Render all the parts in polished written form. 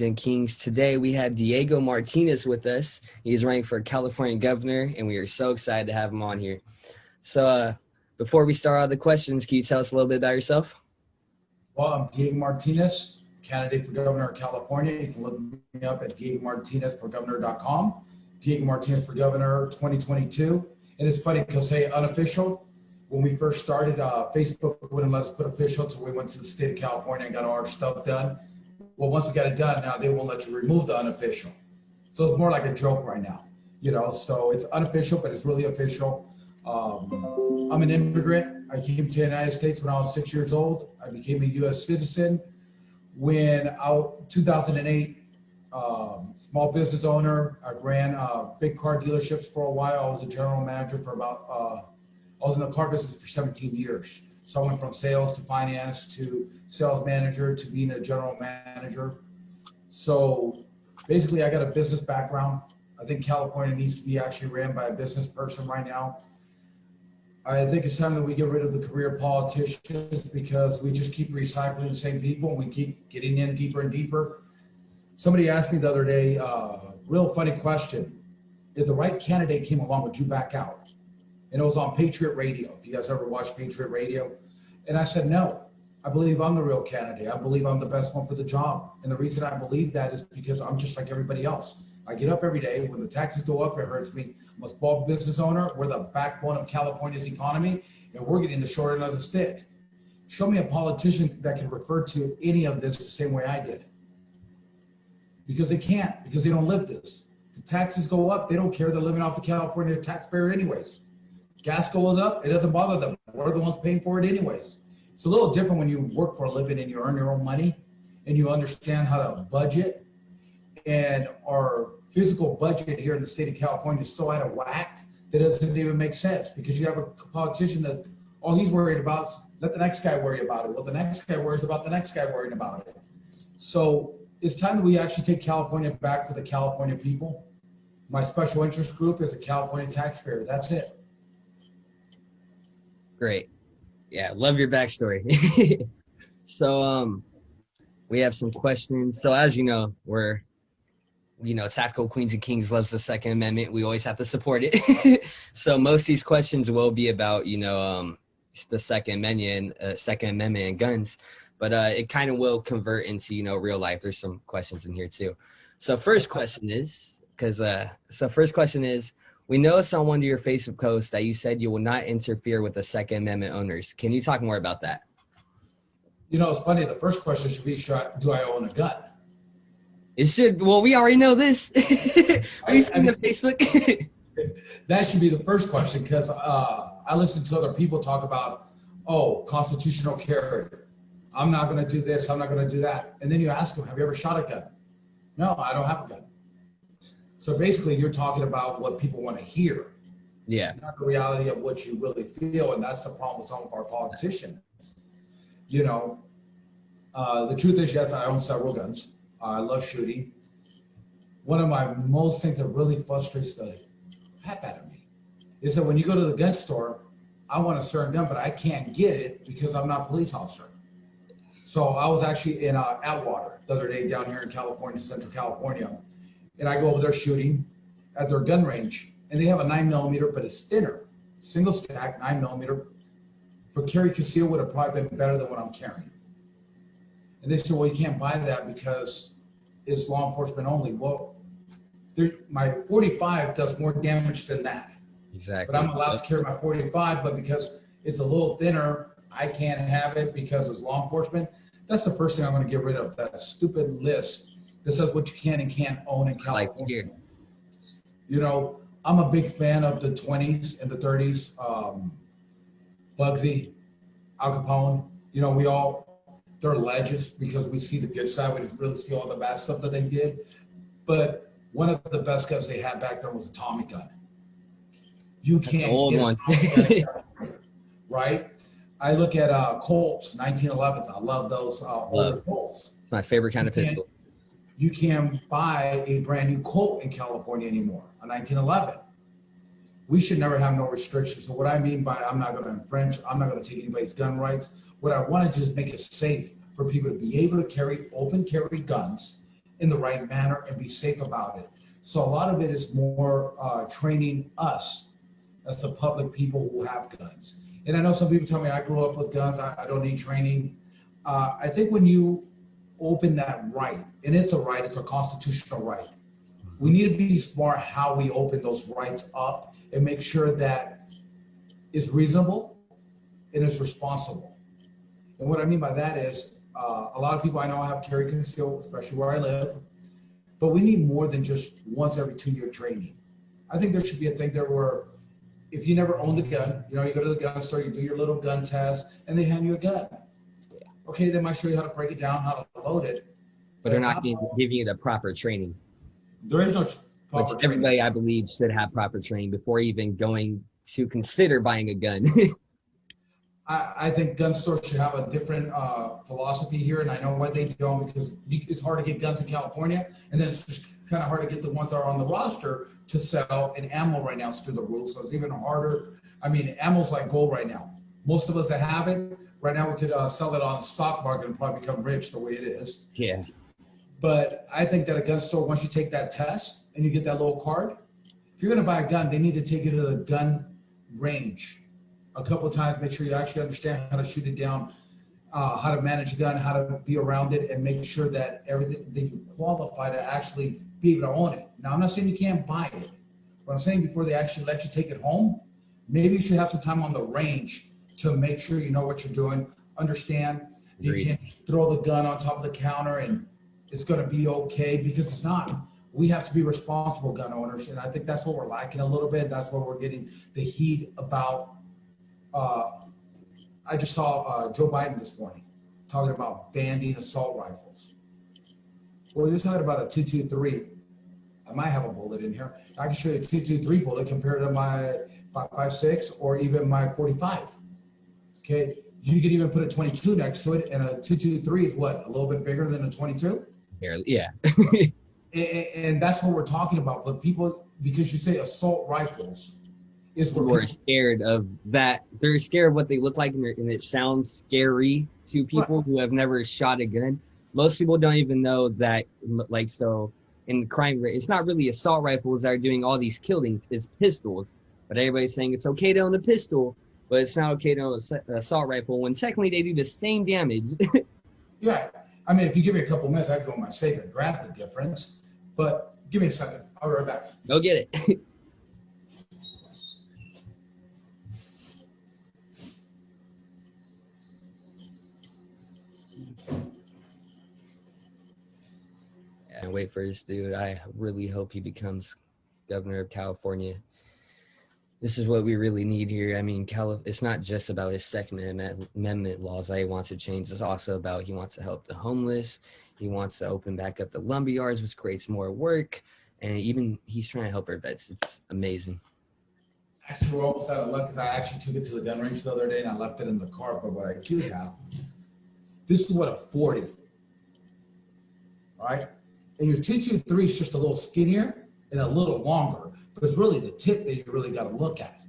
and Kings. Today we have Diego Martinez with us. He's running for California governor, and we are so excited to have him on here. So before we start all the questions, can you tell us a little bit about yourself? Well, I'm Diego Martinez, candidate for governor of California. You can look me up at diegomartinezforgovernor.com. Diego Martinez for governor 2022. And it's funny because, hey, unofficial, when we first started, Facebook wouldn't let us put official, so we went to the state of California and got all our stuff done. Well, once we got it done, now they won't let you remove the unofficial. So it's more like a joke right now, so it's unofficial, but it's really official. I'm an immigrant. I came to the United States when I was 6 years old. I became a U.S. citizen when 2008, small business owner. I ran big car dealerships for a while. I was a general manager for I was in the car business for 17 years. So I went from sales to finance to sales manager to being a general manager. So basically I got a business background. I think California needs to be actually ran by a business person right now. I think it's time that we get rid of the career politicians because we just keep recycling the same people and we keep getting in deeper and deeper. Somebody asked me the other day, real funny question. If the right candidate came along, would you back out? And it was on Patriot Radio, if you guys ever watched Patriot Radio. And I said, no, I believe I'm the real candidate. I believe I'm the best one for the job. And the reason I believe that is because I'm just like everybody else. I get up every day. When the taxes go up, it hurts me. I'm a small business owner. We're the backbone of California's economy, and we're getting the short end of the stick. Show me a politician that can refer to any of this the same way I did. Because they can't, because they don't live this. The taxes go up, they don't care. They're living off the California taxpayer anyways. Gas goes up, it doesn't bother them. We're the ones paying for it anyways. It's a little different when you work for a living and you earn your own money and you understand how to budget. And our physical budget here in the state of California is so out of whack that it doesn't even make sense because you have a politician that all he's worried about is let the next guy worry about it. Well, the next guy worries about the next guy worrying about it. So it's time that we actually take California back for the California people. My special interest group is a California taxpayer. That's it. Great. Yeah, love your backstory. So we have some questions. So as you know, Tactical Queens and Kings loves the Second Amendment. We always have to support it. So most of these questions will be about, the Second Amendment and guns. But it kind of will convert into, real life. There's some questions in here too. So first question is, we noticed on one of your Facebook posts that you said you will not interfere with the Second Amendment owners. Can you talk more about that? It's funny. The first question should be, do I own a gun? It should. Well, we already know this. We've seen the Facebook. That should be the first question because I listen to other people talk about, constitutional carry. I'm not going to do this. I'm not going to do that. And then you ask them, have you ever shot a gun? No, I don't have a gun. So basically you're talking about what people want to hear. Yeah. Not the reality of what you really feel. And that's the problem with some of our politicians. The truth is, yes, I own several guns. I love shooting. One of my most things that really frustrates the heck out of me is that when you go to the gun store, I want a certain gun, but I can't get it because I'm not a police officer. So I was actually in Atwater the other day down here in California, Central California. And I go over there shooting at their gun range. And they have a 9mm, but it's thinner. Single stack, 9mm. For carry conceal would have probably been better than what I'm carrying. And they said, well, you can't buy that because it's law enforcement only. Well, my 45 does more damage than that. Exactly. But I'm allowed to carry my 45, but because it's a little thinner, I can't have it because it's law enforcement. That's the first thing I'm going to get rid of, that stupid list that says what you can and can't own in California. I'm a big fan of the 20s and the 30s. Bugsy, Al Capone, they're legends because we see the good side. We just really see all the bad stuff that they did. But one of the best guns they had back then was a Tommy gun. You can't old get one. Right? I look at Colts, 1911s. I love those older Colts. It's my favorite kind of pistol. You can't buy a brand new Colt in California anymore, a 1911. We should never have no restrictions. So what I mean by I'm not going to infringe, I'm not going to take anybody's gun rights. What I want to do is make it safe for people to be able to carry open carry guns in the right manner and be safe about it. So a lot of it is more training us as the public people who have guns. And I know some people tell me I grew up with guns, I don't need training. I think when you open that right, and it's a right, it's a constitutional right, we need to be smart how we open those rights up and make sure that it's reasonable and it's responsible. And what I mean by that is, a lot of people I know have carry conceal, especially where I live, but we need more than just once every 2-year training. I think there should be a thing there where if you never owned a gun, you go to the gun store, you do your little gun test, and they hand you a gun. Okay, they might show you how to break it down, how to load it. But they're not giving you the proper training. There is no proper Which training. everybody, I believe, should have proper training before even going to consider buying a gun. I think gun stores should have a different philosophy here, and I know why they don't, because it's hard to get guns in California, and then it's just kind of hard to get the ones that are on the roster to sell. And ammo right now is through the roof, so it's even harder. I mean, ammo's like gold right now. Most of us that have it right now, we could sell it on the stock market and probably become rich the way it is. Yeah. But I think that a gun store, once you take that test and you get that little card, if you're going to buy a gun, they need to take you to the gun range a couple of times, make sure you actually understand how to shoot it down, how to manage a gun, how to be around it, and make sure that everything that you qualify to actually be able to own it. Now, I'm not saying you can't buy it, but I'm saying before they actually let you take it home, maybe you should have some time on the range to make sure you know what you're doing, understand that you can't just throw the gun on top of the counter and it's going to be okay, because it's not. We have to be responsible gun owners, and I think that's what we're lacking a little bit. That's what we're getting the heat about. I just saw Joe Biden this morning talking about banning assault rifles. Well, he was talking about a 223. I might have a bullet in here. I can show you a 223 bullet compared to my 5.56 or even my 45. Okay, you could even put a 22 next to it, and a 223 is what, a little bit bigger than a 22? Barely, yeah. And that's what we're talking about. But people, because you say assault rifles, is what people are scared of that. They're scared of what they look like, and it sounds scary to people who have never shot a gun. Most people don't even know that, like, so in crime rate, it's not really assault rifles that are doing all these killings, it's pistols. But everybody's saying it's okay to own a pistol, but it's not okay to own an assault rifle when technically they do the same damage. Yeah. I mean, if you give me a couple minutes, I'd go in my safe and grab the difference. But give me a second. I'll be right back. Go get it. And wait for this dude. I really hope he becomes governor of California. This is what we really need here. I mean, it's not just about his Second Amendment laws that he wants to change. It's also about he wants to help the homeless. He wants to open back up the lumber yards, which creates more work. And even he's trying to help our vets. It's amazing. Actually, we're almost out of luck because I actually took it to the gun range the other day and I left it in the car. But what I do have, this is what a 40. All right. And your 223 is just a little skinnier and a little longer, but it's really the tip that you really got to look at,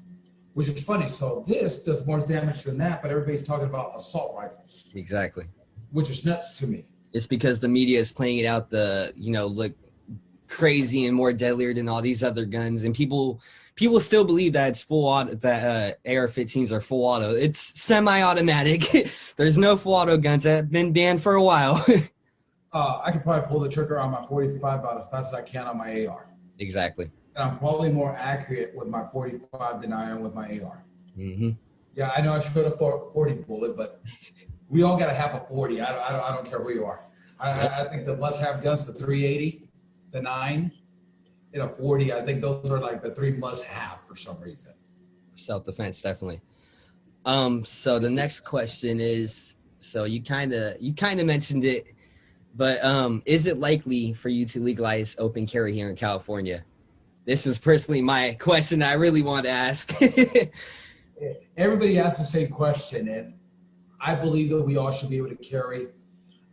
which is funny. So this does more damage than that, but everybody's talking about assault rifles. Exactly. Which is nuts to me. It's because the media is playing it out look crazy and more deadlier than all these other guns, and people still believe that it's full auto, that AR-15s are full auto. It's semi-automatic. There's no full auto guns that have been banned for a while. I could probably pull the trigger on my 45 about as fast as I can on my AR. Exactly. And I'm probably more accurate with my 45 than I am with my AR. Mm-hmm. Yeah, I know I should have 40 bullet, but we all got to have a 40. I don't care who you are. I think the must-have guns, the 380, the 9, and a 40, I think those are like the 3 must-have for some reason. Self-defense, definitely. So the next question is, so you kind of mentioned it, but is it likely for you to legalize open carry here in California? This is personally my question I really want to ask. Everybody asks the same question, and I believe that we all should be able to carry.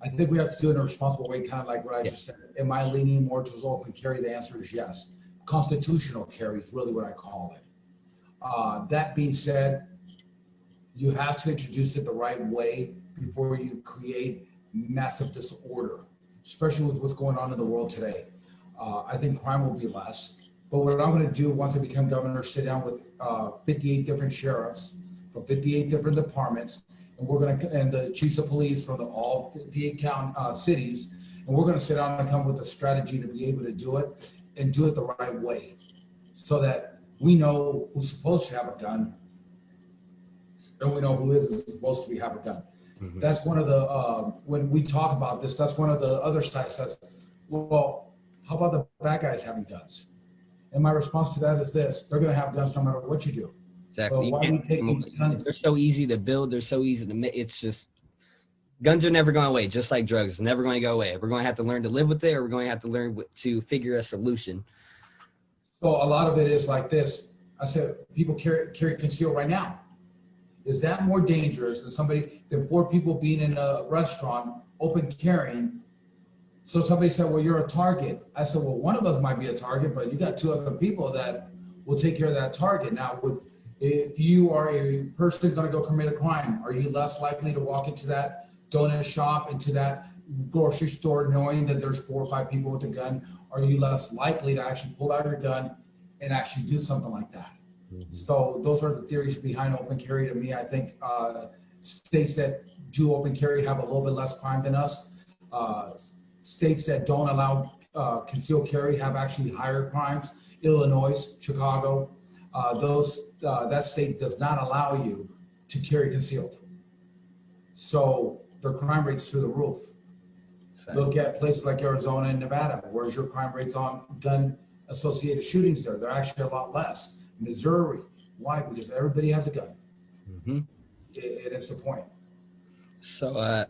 I think we have to do it in a responsible way, kind of like what I just said. Am I leaning more towards open carry? The answer is yes. Constitutional carry is really what I call it. That being said, you have to introduce it the right way before you create massive disorder. especially with what's going on in the world today. I think crime will be less. But what I'm going to do once I become governor, sit down with 58 different sheriffs from 58 different departments, and we're going to, and the chiefs of police from all 58 cities, and we're going to sit down and come up with a strategy to be able to do it and do it the right way, so that we know who's supposed to have a gun, and we know who isn't supposed to have a gun. Mm-hmm. That's one of the, when we talk about this, that's one of the other sides says, well, how about the bad guys having guns? And my response to that is this: they're going to have guns no matter what you do. Exactly. Why are we taking guns? They're so easy to build. They're so easy to make. It's just, guns are never going away, just like drugs. It's never going to go away. We're going to have to learn to live with it, or we're going to have to learn to figure a solution. So a lot of it is like this. I said, people carry conceal right now. Is that more dangerous than 4 people being in a restaurant, open carrying? So somebody said, well, you're a target. I said, well, one of us might be a target, but you got 2 other people that will take care of that target. Now, if you are a person going to go commit a crime, are you less likely to walk into that donut shop, into that grocery store, knowing that there's 4 or 5 people with a gun? Are you less likely to actually pull out your gun and actually do something like that? Mm-hmm. So those are the theories behind open carry. To me, I think states that do open carry have a little bit less crime than us. States that don't allow concealed carry have actually higher crimes. Illinois, Chicago, that state does not allow you to carry concealed. So their crime rates through the roof. Look at places like Arizona and Nevada. Where's your crime rates on gun-associated shootings there? They're actually a lot less. Missouri. Why? Because everybody has a gun. Mm-hmm. It is the point. So,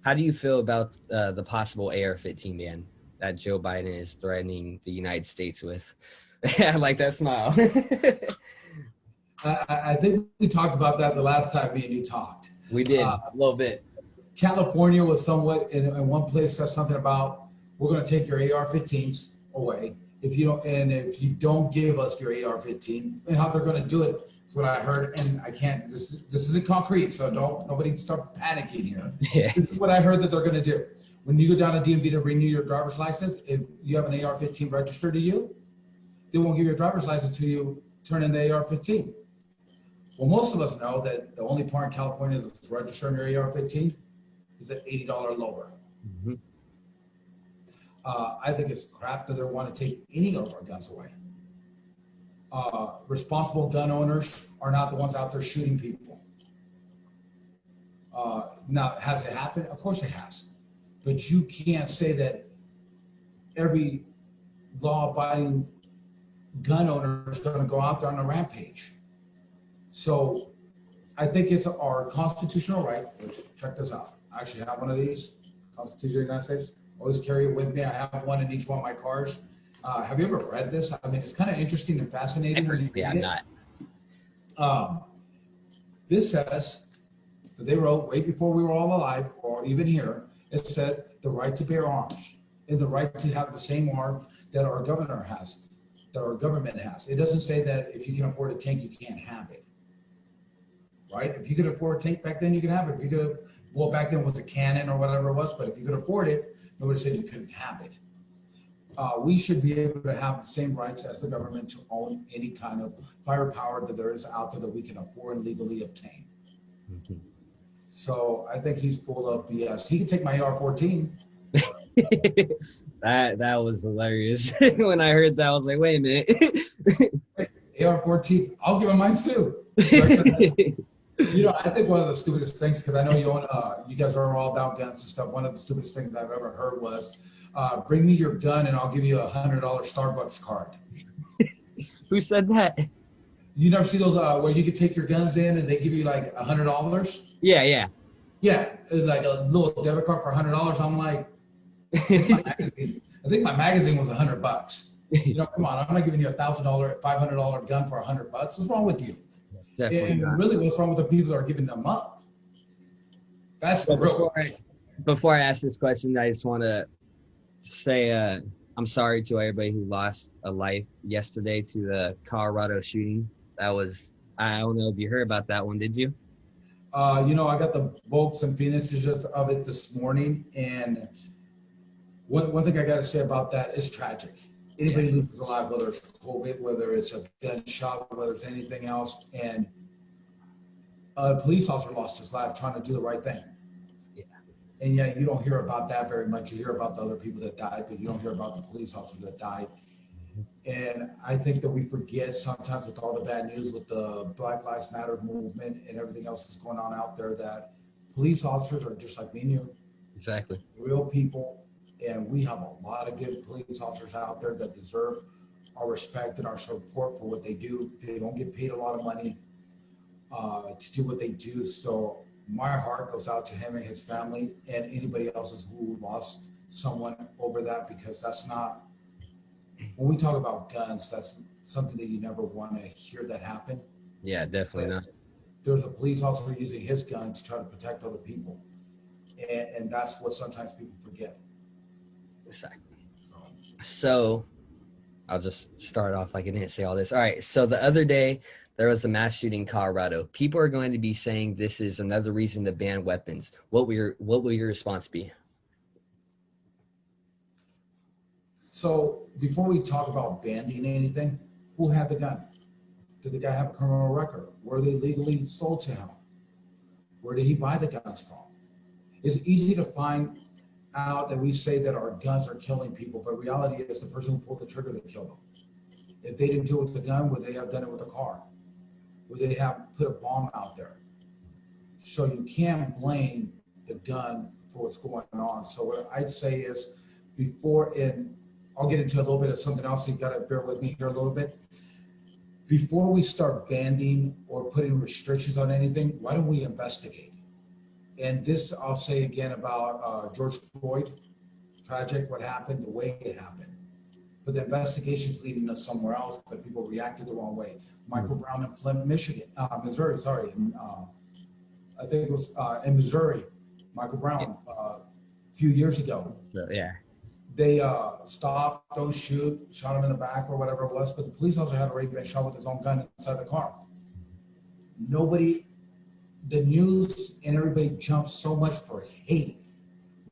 how do you feel about the possible AR-15 ban that Joe Biden is threatening the United States with? I like that smile. I think we talked about that the last time me and you talked. We did, a little bit. California was somewhat, in one place says something about, we're going to take your AR-15s away. If you don't give us your AR-15, and how they're going to do it is what I heard, and I can't, this isn't concrete, so nobody start panicking here. Yeah. This is what I heard that they're going to do. When you go down to DMV to renew your driver's license, if you have an AR-15 registered to you, they won't give your driver's license to you, turn in the AR-15. Well, most of us know that the only part in California that's registering your AR-15 is at $80 lower. Mm-hmm. I think it's crap that they want to take any of our guns away. Responsible gun owners are not the ones out there shooting people. Now, has it happened? Of course it has. But you can't say that every law-abiding gun owner is going to go out there on a rampage. So I think it's our constitutional right. Let's check this out. I actually have one of these, Constitution of the United States. Always carry it with me. I have one in each one of my cars. Have you ever read this? I mean, it's kind of interesting and fascinating. I'm not. This says that they wrote way before we were all alive, or even here. It said the right to bear arms and the right to have the same arms that our governor has, that our government has. It doesn't say that if you can afford a tank, you can't have it. Right? If you could afford a tank back then, you can have it. If you could, well, back then it was a cannon or whatever it was, but if you could afford it, nobody said you couldn't have it. We should be able to have the same rights as the government to own any kind of firepower that there is out there that we can afford and legally obtain. Mm-hmm. So I think he's full of BS. He can take my AR-14. That was hilarious. When I heard that, I was like, wait a minute. AR-14, I'll give him mine too. I think one of the stupidest things, because I know you guys are all about guns and stuff. One of the stupidest things I've ever heard was, bring me your gun and I'll give you a $100 Starbucks card. Who said that? You never see those where you can take your guns in and they give you like $100? Yeah, like a little debit card for $100. I'm like, I think my magazine was $100. Come on, I'm not giving you $1,000, $500 gun for $100. What's wrong with you? And really, what's wrong with the people that are giving them up? That's the real question. Before I ask this question, I just want to say I'm sorry to everybody who lost a life yesterday to the Colorado shooting. That was, I don't know if you heard about that one, did you? I got the bolts and finishes of it this morning, and One thing I got to say about that is tragic. Anybody loses a life, whether it's COVID, whether it's a gunshot, whether it's anything else, and a police officer lost his life trying to do the right thing. Yeah. And yet you don't hear about that very much. You hear about the other people that died, but you don't hear about the police officer that died. And I think that we forget sometimes with all the bad news with the Black Lives Matter movement and everything else that's going on out there, that police officers are just like me and you. Exactly. Real people. And we have a lot of good police officers out there that deserve our respect and our support for what they do. They don't get paid a lot of money to do what they do. So my heart goes out to him and his family and anybody else who lost someone over that, because that's not, when we talk about guns, that's something that you never want to hear that happen. Yeah, definitely not. There's a police officer using his gun to try to protect other people. And that's what sometimes people forget. Exactly. So I'll just start off like I didn't say all this. All right. So the other day there was a mass shooting in Colorado. People are going to be saying this is another reason to ban weapons. What will your response be? So before we talk about banning anything, who had the gun? Did the guy have a criminal record? Were they legally sold to him? Where did he buy the guns from? It's easy to find out that we say that our guns are killing people, but reality is the person who pulled the trigger that killed them. If they didn't do it with the gun, would they have done it with a car? Would they have put a bomb out there? So you can't blame the gun for what's going on. So what I'd say is and I'll get into a little bit of something else, so you gotta bear with me here a little bit. Before we start banning or putting restrictions on anything, why don't we investigate? And this I'll say again about George Floyd, tragic what happened, the way it happened. But the investigation's leading us somewhere else, but people reacted the wrong way. Michael Brown in Flint, Missouri, sorry. I think it was in Missouri, Michael Brown, a few years ago. Yeah. They stopped, don't shoot, shot him in the back or whatever it was, but the police officer had already been shot with his own gun inside the car. The news and everybody jumps so much for hate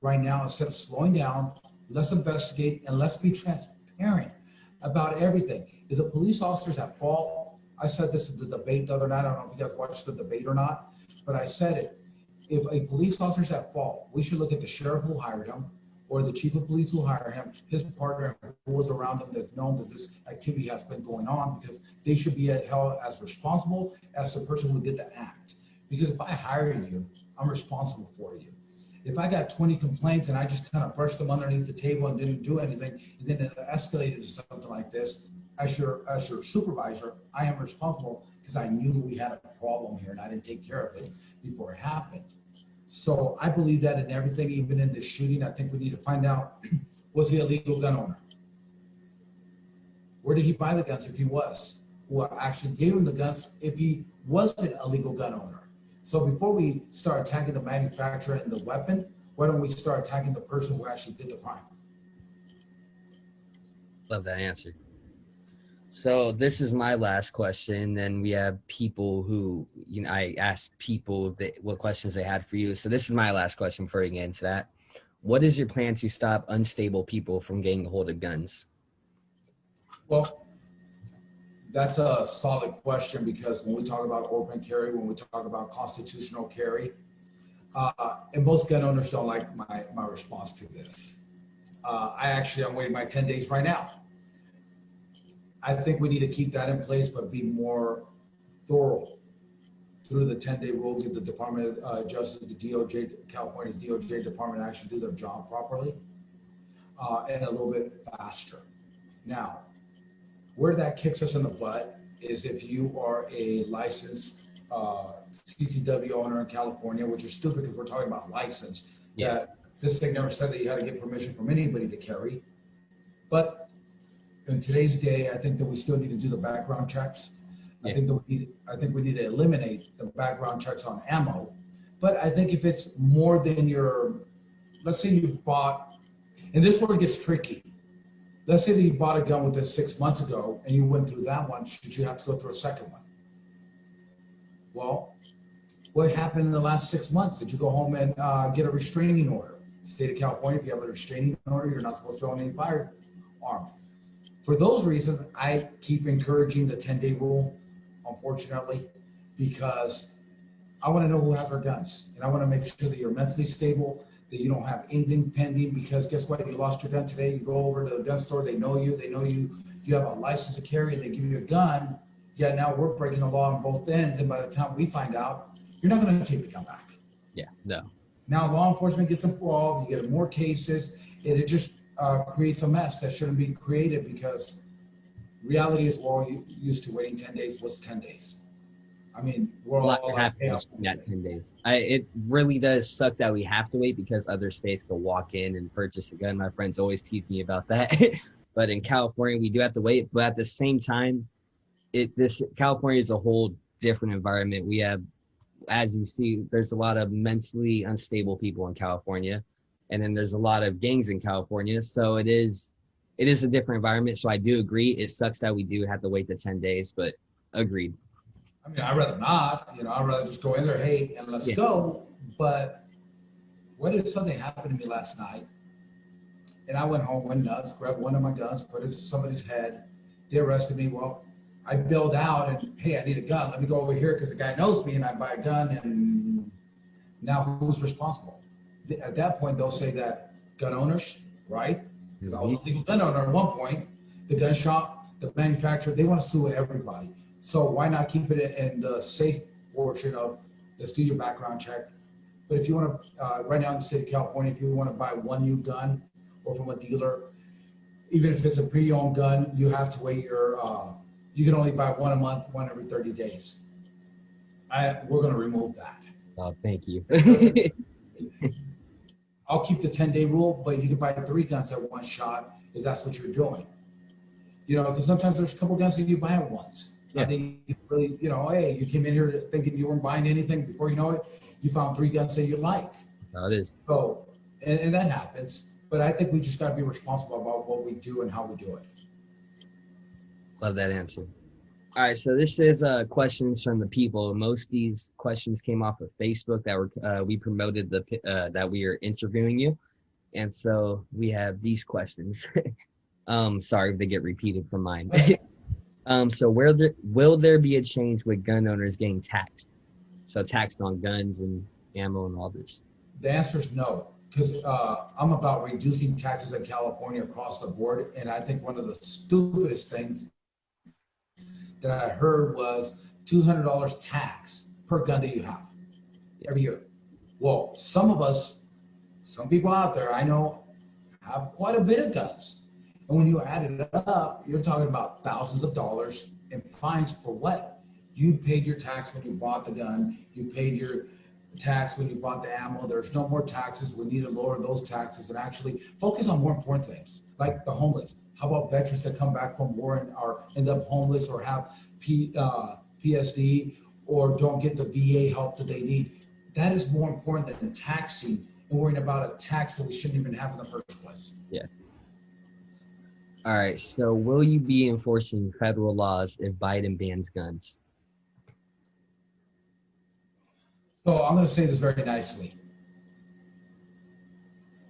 right now. Instead of slowing down, let's investigate and let's be transparent about everything. Is the police officers at fault? I said this in the debate the other night. I don't know if you guys watched the debate or not, but I said it. If a police officer's at fault, we should look at the sheriff who hired him or the chief of police who hired him, his partner who was around him that's known that this activity has been going on, because they should be held as responsible as the person who did the act. Because if I hire you, I'm responsible for you. If I got 20 complaints and I just kind of brushed them underneath the table and didn't do anything, and then it escalated to something like this, as your supervisor, I am responsible because I knew we had a problem here and I didn't take care of it before it happened. So I believe that in everything, even in the shooting. I think we need to find out, was he a legal gun owner? Where did he buy the guns if he was? Who actually gave him the guns if he wasn't a legal gun owner? So before we start attacking the manufacturer and the weapon, why don't we start attacking the person who actually did the crime? Love that answer. So this is my last question. Then we have people who, I asked people what questions they had for you. So this is my last question before we get into that. What is your plan to stop unstable people from getting a hold of guns? Well, that's a solid question, because when we talk about open carry, when we talk about constitutional carry, and most gun owners don't like my response to this. I'm waiting my 10 days right now. I think we need to keep that in place, but be more thorough through the 10-day rule, give the Department of Justice, the DOJ, California's DOJ department actually do their job properly, and a little bit faster. Now, where that kicks us in the butt is if you are a licensed CCW owner in California, which is stupid because we're talking about license. Yeah. That this thing never said that you had to get permission from anybody to carry. But in today's day, I think that we still need to do the background checks. Yeah. I think we need to eliminate the background checks on ammo. But I think if it's more than let's say you bought, and this one gets tricky. Let's say that you bought a gun with this 6 months ago and you went through that one, should you have to go through a second one? Well, what happened in the last 6 months? Did you go home and get a restraining order? State of California, if you have a restraining order, you're not supposed to own any firearms. For those reasons, I keep encouraging the 10-day rule, unfortunately, because I want to know who has our guns. And I want to make sure that you're mentally stable, that you don't have anything pending, because guess what? You lost your gun today. You go over to the gun store, they know you, you have a license to carry, and they give you a gun. Yeah, now we're breaking the law on both ends. And by the time we find out, you're not going to take the gun back. Yeah, no. Now law enforcement gets involved, you get more cases, and it just creates a mess that shouldn't be created, because reality is we're all used to waiting 10 days. What's 10 days? I mean, we're A lot all can happen in that 10 days. It really does suck that we have to wait, because other states can walk in and purchase a gun. My friends always tease me about that. But in California, we do have to wait. But at the same time, California is a whole different environment. We have, as you see, there's a lot of mentally unstable people in California, and then there's a lot of gangs in California. So it is a different environment. So I do agree. It sucks that we do have to wait the 10 days, but agreed. I mean, I'd rather not, I'd rather just go in there, hey, and let's go. But what if something happened to me last night and I went home, went nuts, grabbed one of my guns, put it to somebody's head, they arrested me. Well, I bailed out and, hey, I need a gun. Let me go over here because the guy knows me, and I buy a gun, and now who's responsible? At that point, they'll say that gun owners, right? Because I was a legal gun owner at one point, the gun shop, the manufacturer, they want to sue everybody. So why not keep it in the safe portion of, let's do your background check. But if you want to, right now in the state of California, if you want to buy one new gun or from a dealer, even if it's a pre-owned gun, you have to wait you can only buy one a month, one every 30 days. We're going to remove that. Oh, thank you. I'll keep the 10-day rule, but you can buy 3 guns at one shot if that's what you're doing. Because sometimes there's a couple guns that you buy at once. Yeah. Nothing really, hey, you came in here thinking you weren't buying anything. Before you know it, you found 3 guns that you like. That's how it is. So, and that happens. But I think we just got to be responsible about what we do and how we do it. Love that answer. All right, so this is questions from the people. Most of these questions came off of Facebook that we promoted that we are interviewing you, and so we have these questions. Sorry if they get repeated from mine. So will there be a change with gun owners getting taxed? So taxed on guns and ammo and all this. The answer is no, because I'm about reducing taxes in California across the board, and I think one of the stupidest things that I heard was $200 tax per gun that you have every year. Well, some people out there I know have quite a bit of guns. And when you add it up, you're talking about thousands of dollars in fines for what? You paid your tax when you bought the gun. You paid your tax when you bought the ammo. There's no more taxes. We need to lower those taxes and actually focus on more important things, like the homeless. How about veterans that come back from war and end up homeless or have PSD or don't get the VA help that they need? That is more important than taxing and worrying about a tax that we shouldn't even have in the first place. Yes. All right. So will you be enforcing federal laws if Biden bans guns? So I'm going to say this very nicely.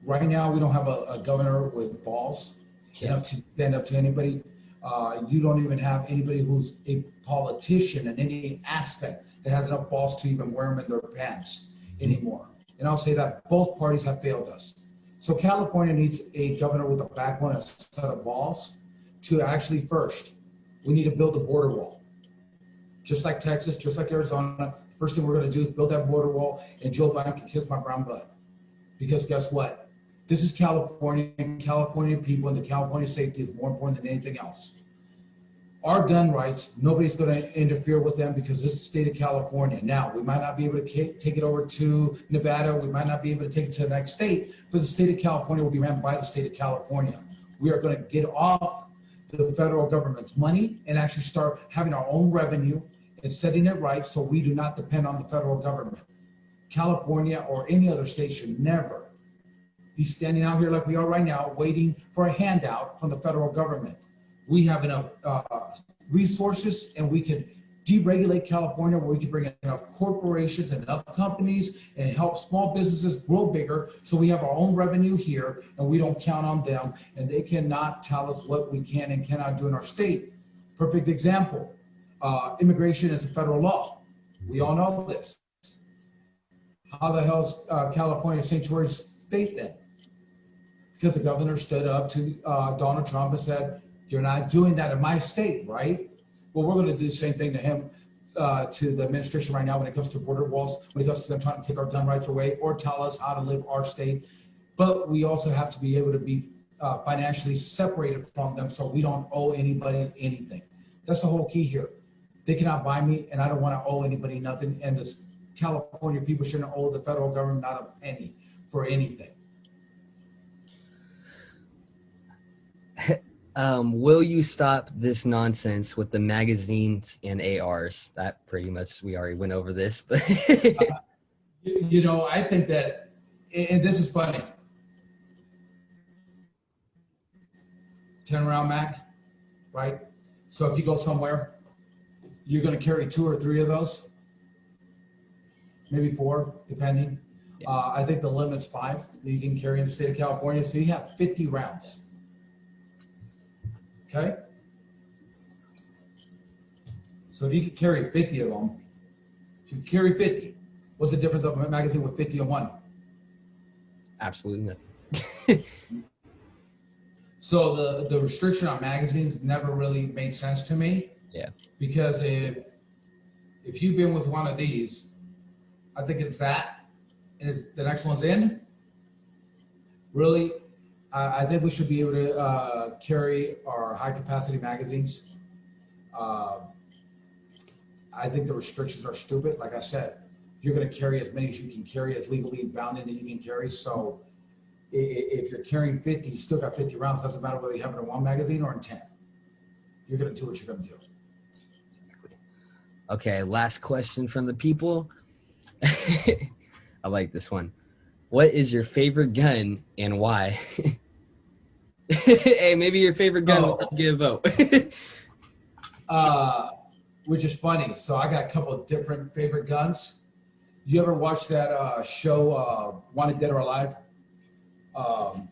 Right now, we don't have a governor with balls enough to stand up to anybody. You don't even have anybody who's a politician in any aspect that has enough balls to even wear them in their pants anymore. And I'll say that both parties have failed us. So California needs a governor with a backbone and a set of balls to actually first, we need to build a border wall. Just like Texas, just like Arizona, the first thing we're going to do is build that border wall, and Joe Biden can kiss my brown butt. Because guess what? This is California, and California people, and the California safety is more important than anything else. Our gun rights, nobody's going to interfere with them because this is the state of California. Now, we might not be able to take it over to Nevada. We might not be able to take it to the next state, but the state of California will be ran by the state of California. We are going to get off the federal government's money and actually start having our own revenue and setting it right so we do not depend on the federal government. California or any other state should never be standing out here like we are right now, waiting for a handout from the federal government. We have enough resources, and we can deregulate California where we can bring in enough corporations and enough companies and help small businesses grow bigger so we have our own revenue here and we don't count on them and they cannot tell us what we can and cannot do in our state. Perfect example, immigration is a federal law. We all know this. How the hell's California a sanctuary state then? Because the governor stood up to Donald Trump and said, you're not doing that in my state, right? Well, we're going to do the same thing to him, to the administration right now when it comes to border walls, when it comes to them trying to take our gun rights away or tell us how to live our state. But we also have to be able to be financially separated from them so we don't owe anybody anything. That's the whole key here. They cannot buy me, and I don't want to owe anybody nothing. And the California people shouldn't owe the federal government not a penny for anything. Will you stop this nonsense with the magazines and ARs? That pretty much, we already went over this, but you know, I think that, and this is funny. 10 round mag, right? So if you go somewhere, you're going to carry 2 or 3 of those, maybe 4, depending. Yeah. I think the limit's 5 that you can carry in the state of California. So you have 50 rounds. Okay. So if you could carry 50 of them, if you carry 50, what's the difference of a magazine with 50 and 1? Absolutely nothing. So the restriction on magazines never really made sense to me. Yeah. Because if you've been with one of these, I think it's that, and it's, the next one's in. Really, I think we should be able to carry our high capacity magazines. I think the restrictions are stupid. Like I said, you're going to carry as many as you can carry, as legally bound in that you can carry. So if you're carrying 50, you still got 50 rounds. Doesn't matter whether you have it in 1 magazine or in 10. You're going to do what you're going to do. Okay, last question from the people. I like this one. What is your favorite gun and why? Hey, maybe your favorite gun will give a vote. Which is funny. So I got a couple of different favorite guns. You ever watch that show, Wanted Dead or Alive?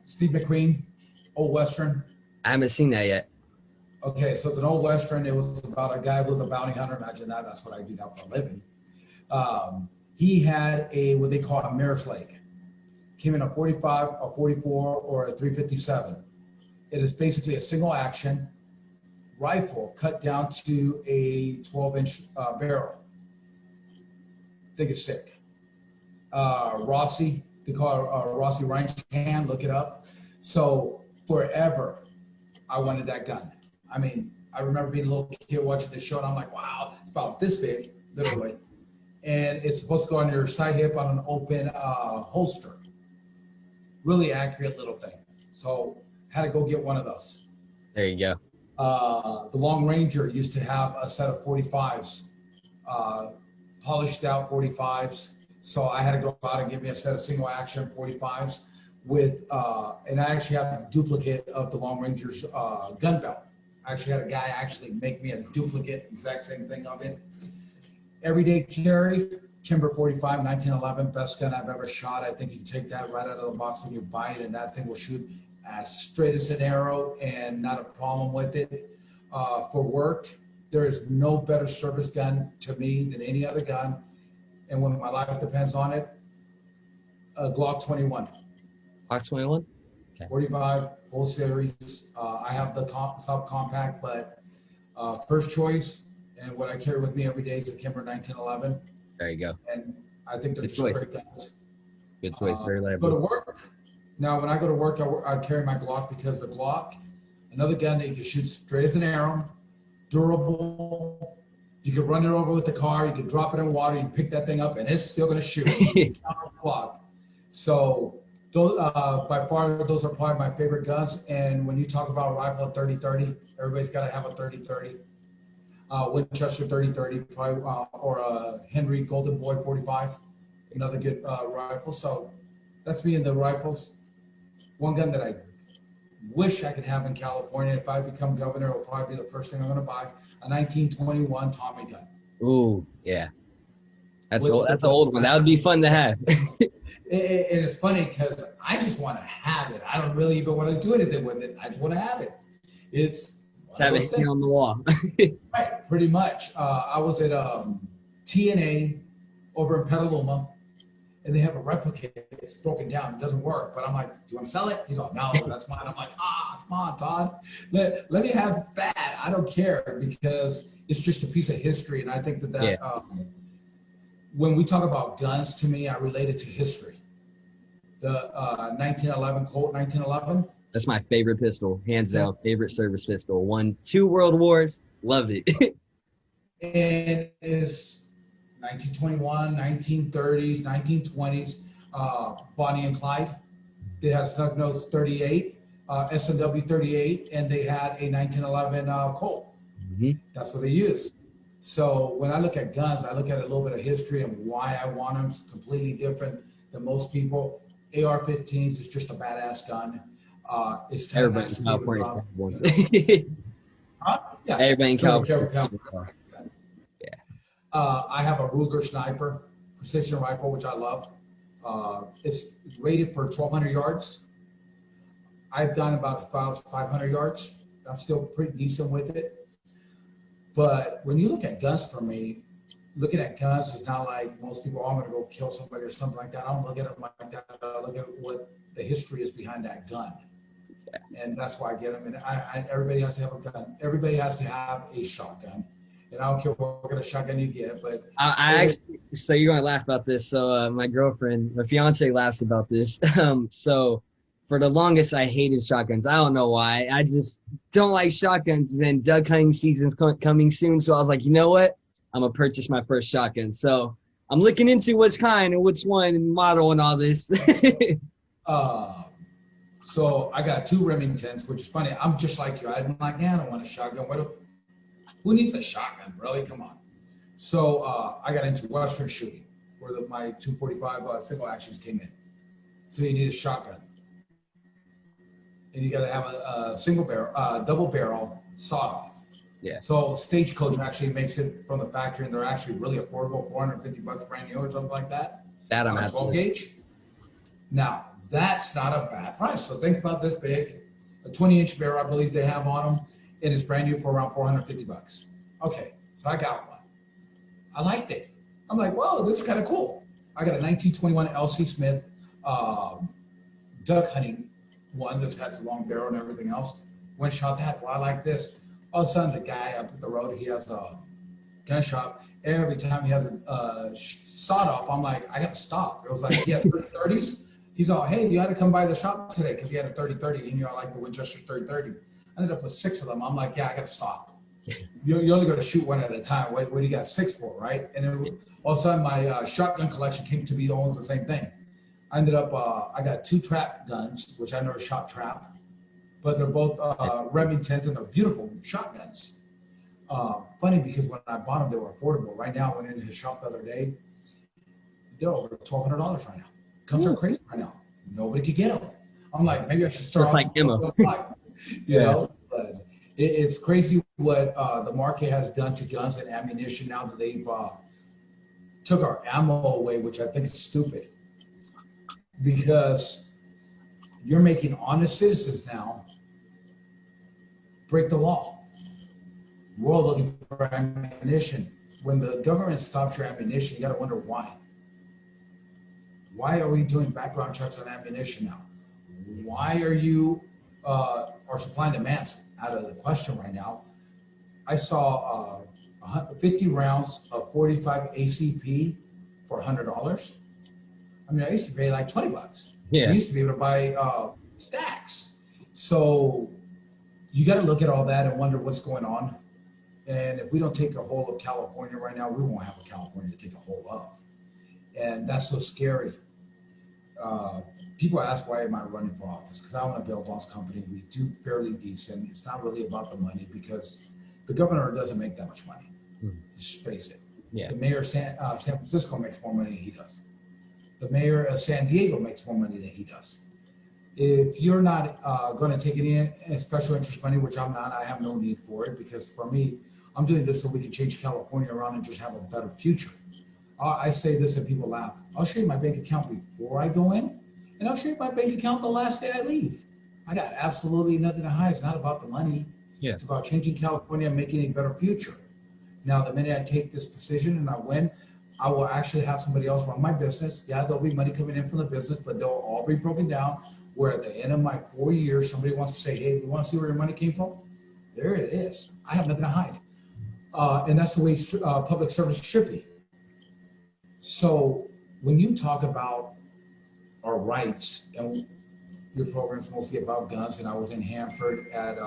Steve McQueen, old Western. I haven't seen that yet. Okay, so it's an old Western. It was about a guy who was a bounty hunter. Imagine that. That's what I do now for a living. He had what they call a mirror's leg. Came in a 45, a 44, or a 357. It is basically a single action rifle cut down to a 12-inch barrel. I think it's sick. Rossi, they call it Rossi Ranch can, look it up. So forever, I wanted that gun. I mean, I remember being a little kid watching the show, and I'm like, wow, it's about this big, literally. And it's supposed to go on your side hip on an open holster. Really accurate little thing. So had to go get one of those. There you go. The Long Ranger used to have a set of 45s, polished out 45s. So I had to go out and get me a set of single action 45s with, and I actually have a duplicate of the Long Ranger's gun belt. I actually had a guy actually make me a duplicate, exact same thing of it. Everyday carry, Kimber 45, 1911, best gun I've ever shot. I think you can take that right out of the box when you buy it, and that thing will shoot as straight as an arrow and not a problem with it. For work, there is no better service gun to me than any other gun. And when my life depends on it, a Glock 21. Glock 21? Okay. 45, full series. I have the subcompact, but first choice, and what I carry with me every day is a Kimber 1911. There you go. And I think they're Good just choice. great guns. Good choice. Very Go liable. to work. Now, when I go to work, I carry my Glock because the Glock, another gun that you can shoot straight as an arrow, durable. You can run it over with the car. You can drop it in water. You can pick that thing up, and it's still going to shoot. Glock. So those, by far, those are probably my favorite guns. And when you talk about a rifle at 30-30, everybody's got to have a 30-30. Winchester 30-30, probably, or a Henry Golden Boy 45, another good rifle. So that's me in the rifles. One gun that I wish I could have in California. If I become governor, it'll probably be the first thing I'm going to buy, a 1921 Tommy gun. Ooh, yeah. That's With old. the, That's an old one. That would be fun to have. and it's funny because I just want to have it. I don't really even want to do anything with it. I just want to have it. It's Let's one of have those it hanging things. on the wall. Right, pretty much. I was at TNA over in Petaluma, and they have a replica. It's broken down. It doesn't work. But I'm like, do you want to sell it? He's like, no, that's mine. I'm like, come on, Todd. Let me have that. I don't care because it's just a piece of history. And I think Yeah. when we talk about guns, to me, I relate it to history. The 1911 Colt 1911. That's my favorite pistol, hands down. Favorite service pistol. Won 2 world wars. Love it. And is 1921, 1930s, 1920s. Bonnie and Clyde. They had snub nose 38, S&W 38, and they had a 1911 Colt. Mm-hmm. That's what they used. So when I look at guns, I look at a little bit of history and why I want them. It's completely different than most people. AR-15s is just a badass gun. It's kind of nice to be able to go. Yeah. Everybody in California. Yeah. I have a Ruger sniper, precision rifle, which I love. It's rated for 1,200 yards. I've gone about 500 yards. I'm still pretty decent with it. But when you look at guns for me, looking at guns is not like most people, I'm going to go kill somebody or something like that. I don't look at it like that. I look at what the history is behind that gun. And that's why I get them. And everybody has to have a gun. Everybody has to have a shotgun. And I don't care what kind of shotgun you get, but I actually, so you're going to laugh about this. So my girlfriend, my fiance laughs about this. So for the longest, I hated shotguns. I don't know why. I just don't like shotguns. And then duck hunting season's coming soon. So I was like, you know what? I'm going to purchase my first shotgun. So I'm looking into which kind and which one and model and all this. So I got 2 Remingtons, which is funny. I'm just like you. I'm like, I don't want a shotgun. Who needs a shotgun? Really? Come on. So I got into Western shooting, where my 245 single actions came in. So you need a shotgun, and you got to have a single barrel, double barrel sawed off. Yeah. So Stagecoach actually makes it from the factory, and they're actually really affordable, $450 brand new or something like that. That I'm on a 12 gauge. Now that's not a bad price. So think about this big, a 20-inch barrel, I believe they have on them. It is brand new for around $450. Okay, so I got one. I liked it. I'm like, whoa, this is kind of cool. I got a 1921 LC Smith duck hunting one that has a long barrel and everything else. Went shot that. Well, I like this. All of a sudden, the guy up the road, he has a gun shop. Every time he has a sawed off, I'm like, I got to stop. It was like he had 30-30s. He's all, hey, you had to come by the shop today because he had a 30-30, and I like the Winchester 30-30. I ended up with 6 of them. I'm like, yeah, I got to stop. You're only going to shoot one at a time. What do you got 6 for, right? And then all of a sudden, my shotgun collection came to be almost the same thing. I ended up, I got 2 trap guns, which I never shot trap, but they're both Remingtons, and they're beautiful shotguns. Funny because when I bought them, they were affordable. Right now, I went into his shop the other day. They're over $1,200 right now. Guns are crazy right now. Nobody could get them. I'm like, maybe I should start off like ammo. You know, but it's crazy what the market has done to guns and ammunition now that they've took our ammo away, which I think is stupid. Because you're making honest citizens now break the law. We're all looking for ammunition. When the government stops your ammunition, you got to wonder why. Why are we doing background checks on ammunition now? Why are you or supply and demand's out of the question right now? I saw 50 rounds of 45 ACP for $100. I mean, I used to pay like $20. Yeah. I used to be able to buy stacks. So you got to look at all that and wonder what's going on. And if we don't take a hold of California right now, we won't have a California to take a hold of. And that's so scary. People ask, why am I running for office? Because I want to build a boss company. We do fairly decent. It's not really about the money because the governor doesn't make that much money. Just face it. Yeah. The mayor of San Francisco makes more money than he does. The mayor of San Diego makes more money than he does. if you're not going to take any special interest money, which I'm not, I have no need for it, because for me, I'm doing this so we can change California around and just have a better future. I say this and people laugh. I'll show you my bank account before I go in, and I'll show you my bank account the last day I leave. I got absolutely nothing to hide. It's not about the money. Yeah. It's about changing California and making a better future. Now, the minute I take this position and I win, I will actually have somebody else run my business. Yeah, there'll be money coming in from the business, but they'll all be broken down, where at the end of my 4 years, somebody wants to say, hey, you want to see where your money came from? There it is. I have nothing to hide. And that's the way public service should be. So when you talk about our rights, and your program's mostly about guns, and I was in Hanford at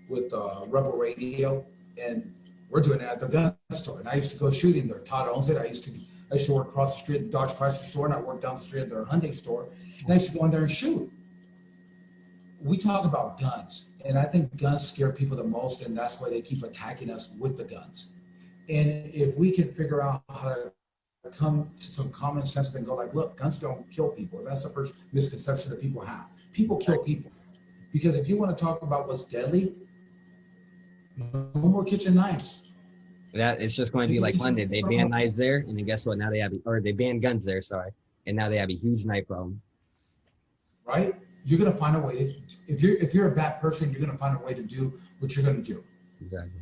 with Rebel Radio, and we're doing it at the gun store. And I used to go shooting there. Todd owns it. I used to work across the street at the Dodge Chrysler store, and I worked down the street at their Hyundai store. And I used to go in there and shoot. We talk about guns, and I think guns scare people the most, and that's why they keep attacking us with the guns. And if we can figure out how to come to some common sense and go like, look, guns don't kill people. That's the first misconception that people have. People kill people. Because if you want to talk about what's deadly, no more kitchen knives. That it's just going to be like London. They banned knives there, and then guess what? Now they have, or they banned guns there. Sorry, and now they have a huge knife problem. Right? You're gonna find a way to. If you're a bad person, you're gonna find a way to do what you're gonna do. Exactly.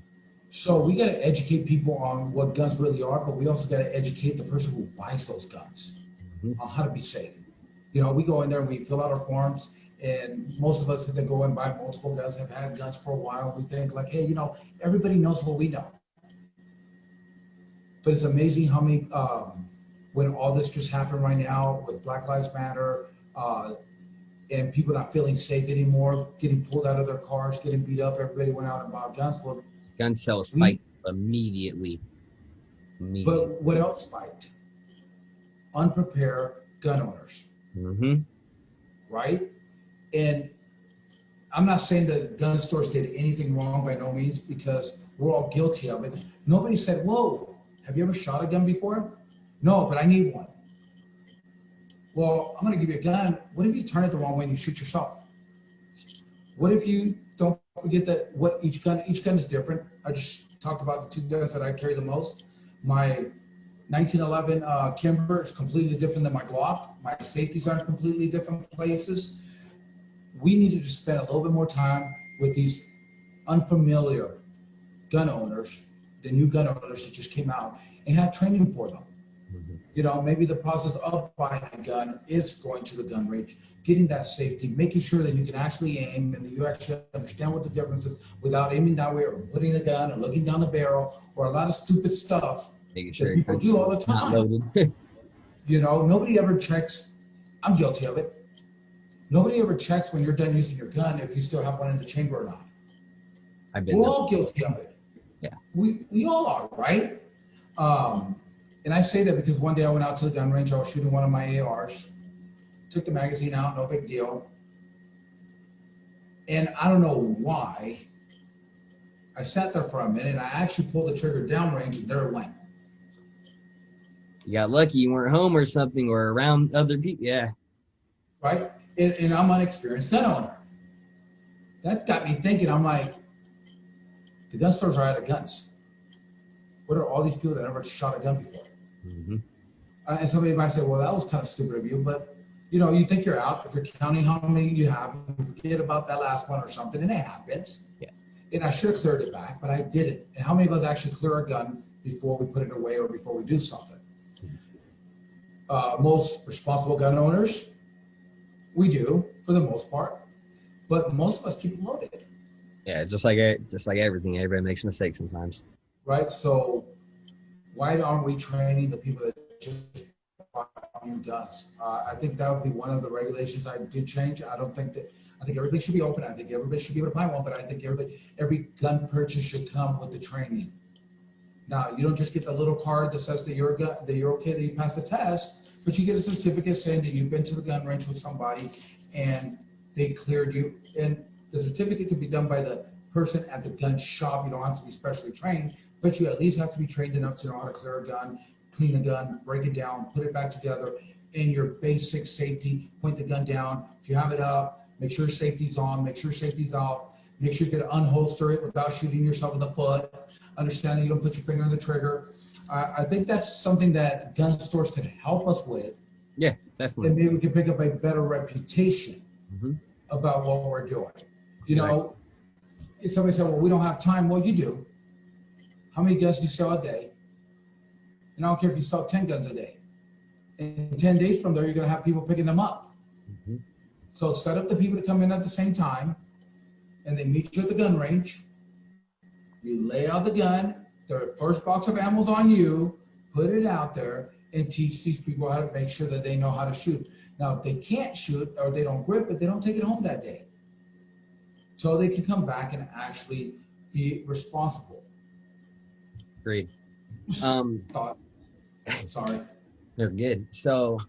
So we got to educate people on what guns really are, but we also got to educate the person who buys those guns on how to be safe. You know, we go in there and we fill out our forms, and most of us that go and buy multiple guns have had guns for a while. We think like, hey, you know, everybody knows what we know. But it's amazing how many, when all this just happened right now with Black Lives Matter, and people not feeling safe anymore, getting pulled out of their cars, getting beat up, everybody went out and bought guns. Well, gun sales spiked immediately. But what else spiked? Unprepared gun owners. Right? And I'm not saying that gun stores did anything wrong by no means, because we're all guilty of it. Nobody said, whoa, have you ever shot a gun before? No, but I need one. Well, I'm going to give you a gun. What if you turn it the wrong way and you shoot yourself? What if you don't forget that what each gun is different? I just talked about the two guns that I carry the most. My 1911 Kimber is completely different than my Glock. My safeties are in completely different places. We needed to spend a little bit more time with these unfamiliar gun owners, the new gun owners that just came out, and have training for them. You know, maybe the process of buying a gun is going to the gun range, getting that safety, making sure that you can actually aim and that you actually understand what the difference is without aiming that way or putting the gun or looking down the barrel or a lot of stupid stuff that people do all the time. You know, nobody ever checks. I'm guilty of it. Nobody ever checks when you're done using your gun if you still have one in the chamber or not. We're all guilty of it. Yeah. We all are, right? And I say that because one day I went out to the gun range, I was shooting one of my ARs, took the magazine out, no big deal. And I don't know why, I sat there for a minute and I actually pulled the trigger downrange and there it went. You got lucky, you weren't home or something or around other people, yeah. Right? And I'm an experienced gun owner. That got me thinking, I'm like, the gun stores are out of guns. What are all these people that never shot a gun before? And somebody might say, well, that was kind of stupid of you, but you know, you think you're out if you're counting how many you have, you forget about that last one or something, and it happens. Yeah. And I should have cleared it back, but I didn't. And how many of us actually clear a gun before we put it away or before we do something? Most responsible gun owners, we do for the most part, but most of us keep it loaded. Yeah, just like everything, everybody makes mistakes sometimes. Right. So why aren't we training the people that just buy new guns? I think that would be one of the regulations I did change. I think everything should be open. I think everybody should be able to buy one, but I think every gun purchase should come with the training. Now, you don't just get the little card that says that you're okay, that you passed the test, but you get a certificate saying that you've been to the gun range with somebody and they cleared you. And the certificate can be done by the person at the gun shop. You don't have to be specially trained, but you at least have to be trained enough to know how to clear a gun, clean a gun, break it down, put it back together, in your basic safety. Point the gun down. If you have it up, make sure safety's on, make sure safety's off, make sure you can unholster it without shooting yourself in the foot. Understand that you don't put your finger on the trigger. I think that's something that gun stores can help us with. Yeah, definitely. And maybe we can pick up a better reputation about what we're doing. You know, if somebody said, well, we don't have time. Well, you do. How many guns do you sell a day? And I don't care if you sell 10 guns a day. In 10 days from there, you're going to have people picking them up. So set up the people to come in at the same time, and they meet you at the gun range. You lay out the gun, the first box of ammo's on you, put it out there, and teach these people how to make sure that they know how to shoot. Now, if they can't shoot or they don't grip it, they don't take it home that day. So they can come back and actually be responsible. Agreed. Sorry. They're good. So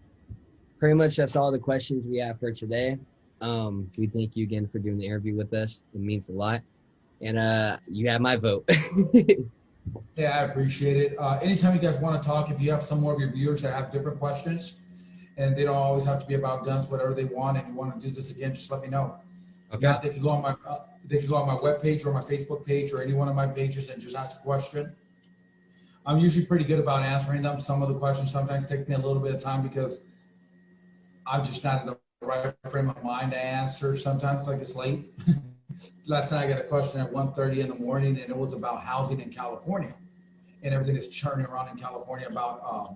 pretty much that's all the questions we have for today. We thank you again for doing the interview with us. It means a lot. And you have my vote. Yeah, I appreciate it. Anytime you guys want to talk, if you have some more of your viewers that have different questions, and they don't always have to be about guns, whatever they want, and you want to do this again, just let me know. Okay. Now, they can go on my webpage or my Facebook page or any one of my pages and just ask a question. I'm usually pretty good about answering them. Some of the questions sometimes take me a little bit of time because I'm just not in the right frame of mind to answer. Sometimes like it's late. Last night I got a question at 1:30 in the morning, and it was about housing in California and everything that's churning around in California about,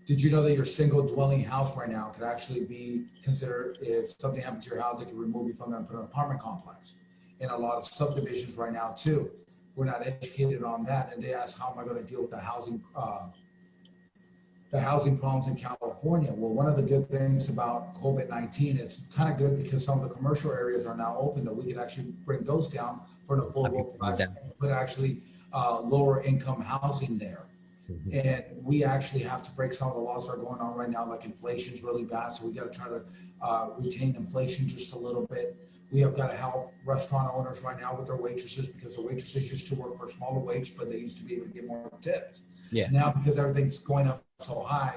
did you know that your single dwelling house right now could actually be considered, if something happens to your house, they can remove you from there and put an apartment complex. In a lot of subdivisions right now too. We're not educated on that. And they ask, how am I going to deal with the housing problems in California? Well, one of the good things about COVID-19, it's kind of good because some of the commercial areas are now open that we can actually bring those down for an affordable price and put actually lower income housing there. And we actually have to break some of the laws that are going on right now, like inflation is really bad. So we got to try to retain inflation just a little bit. We have got to help restaurant owners right now with their waitresses, because the waitresses used to work for a smaller wage, but they used to be able to get more tips. Yeah. Now, because everything's going up so high,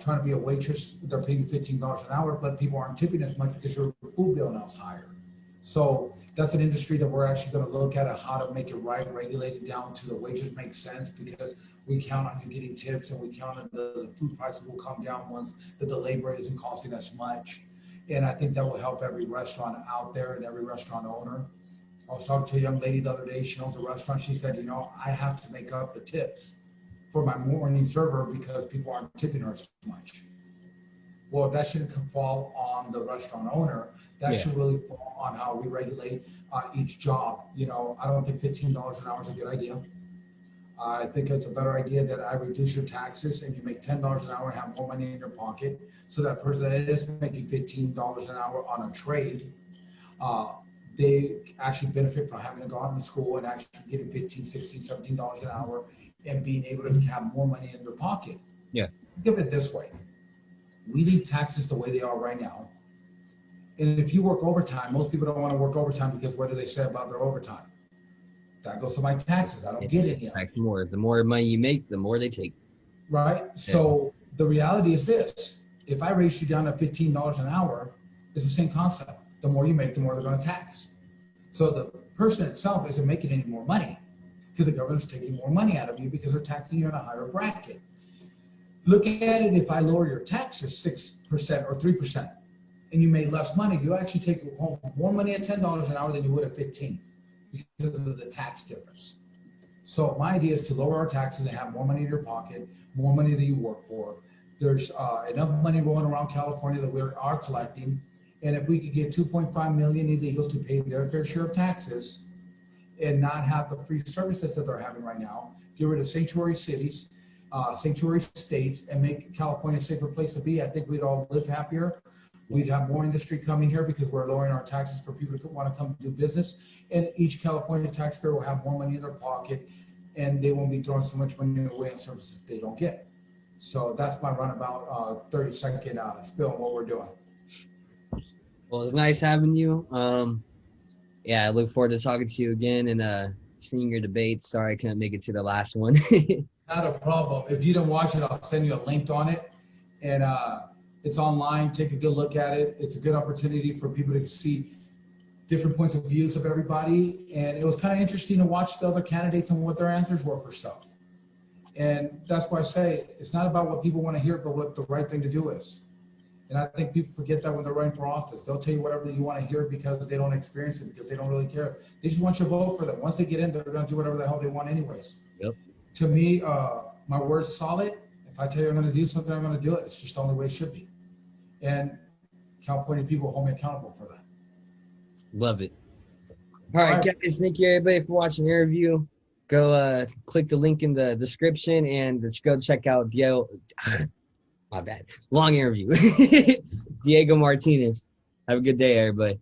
trying to be a waitress, they're paying $15 an hour, but people aren't tipping as much because your food bill now is higher. So that's an industry that we're actually going to look at how to make it right, regulated down to the wages make sense, because we count on you getting tips, and we count on the food prices will come down once that the labor isn't costing us much. And I think that will help every restaurant out there and every restaurant owner. I was talking to a young lady the other day. She owns a restaurant. She said, you know, I have to make up the tips for my morning server because people aren't tipping her as much. Well, that shouldn't fall on the restaurant owner. That should really fall on how we regulate each job. You know, I don't think $15 an hour is a good idea. I think it's a better idea that I reduce your taxes and you make $10 an hour and have more money in your pocket. So that person that is making $15 an hour on a trade, they actually benefit from having to go out to school and actually getting $15, $16, $17 an hour and being able to have more money in their pocket. Yeah. Think of it this way. We leave taxes the way they are right now. And if you work overtime, most people don't want to work overtime because what do they say about their overtime? That goes to my taxes. I don't get any of it. More. The more money you make, the more they take. Right? Yeah. So the reality is this. If I raise you down to $15 an hour, it's the same concept. The more you make, the more they're going to tax. So the person itself isn't making any more money because the government's taking more money out of you because they're taxing you in a higher bracket. Look at it, if I lower your taxes 6% or 3% and you made less money, you actually take home more money at $10 an hour than you would at 15 because of the tax difference. So my idea is to lower our taxes and have more money in your pocket, more money that you work for. There's enough money rolling around California that we are collecting. And if we could get 2.5 million illegals to pay their fair share of taxes and not have the free services that they're having right now, get rid of sanctuary cities, sanctuary states, and make California a safer place to be, I think we'd all live happier. We'd have more industry coming here because we're lowering our taxes for people who want to come do business. And each California taxpayer will have more money in their pocket and they won't be throwing so much money away on services they don't get. So that's my runabout 30-second spill on what we're doing. Well, it's nice having you. Yeah, I look forward to talking to you again and seeing your debates. Sorry I couldn't make it to the last one. Not a problem. If you don't watch it, I'll send you a link on it. And it's online. Take a good look at it. It's a good opportunity for people to see different points of views of everybody. And it was kind of interesting to watch the other candidates and what their answers were for stuff. And that's why I say it's not about what people want to hear, but what the right thing to do is. And I think people forget that when they're running for office. They'll tell you whatever you want to hear because they don't experience it, because they don't really care. They just want you to vote for them. Once they get in, they're going to do whatever the hell they want anyways. Yep. To me, my word's solid. If I tell you I'm going to do something, I'm going to do it. It's just the only way it should be. And California people hold me accountable for that. Love it. All right, guys. Thank you, everybody, for watching the interview. Go click the link in the description and go check out Diego. My bad. Long interview. Diego Martinez. Have a good day, everybody.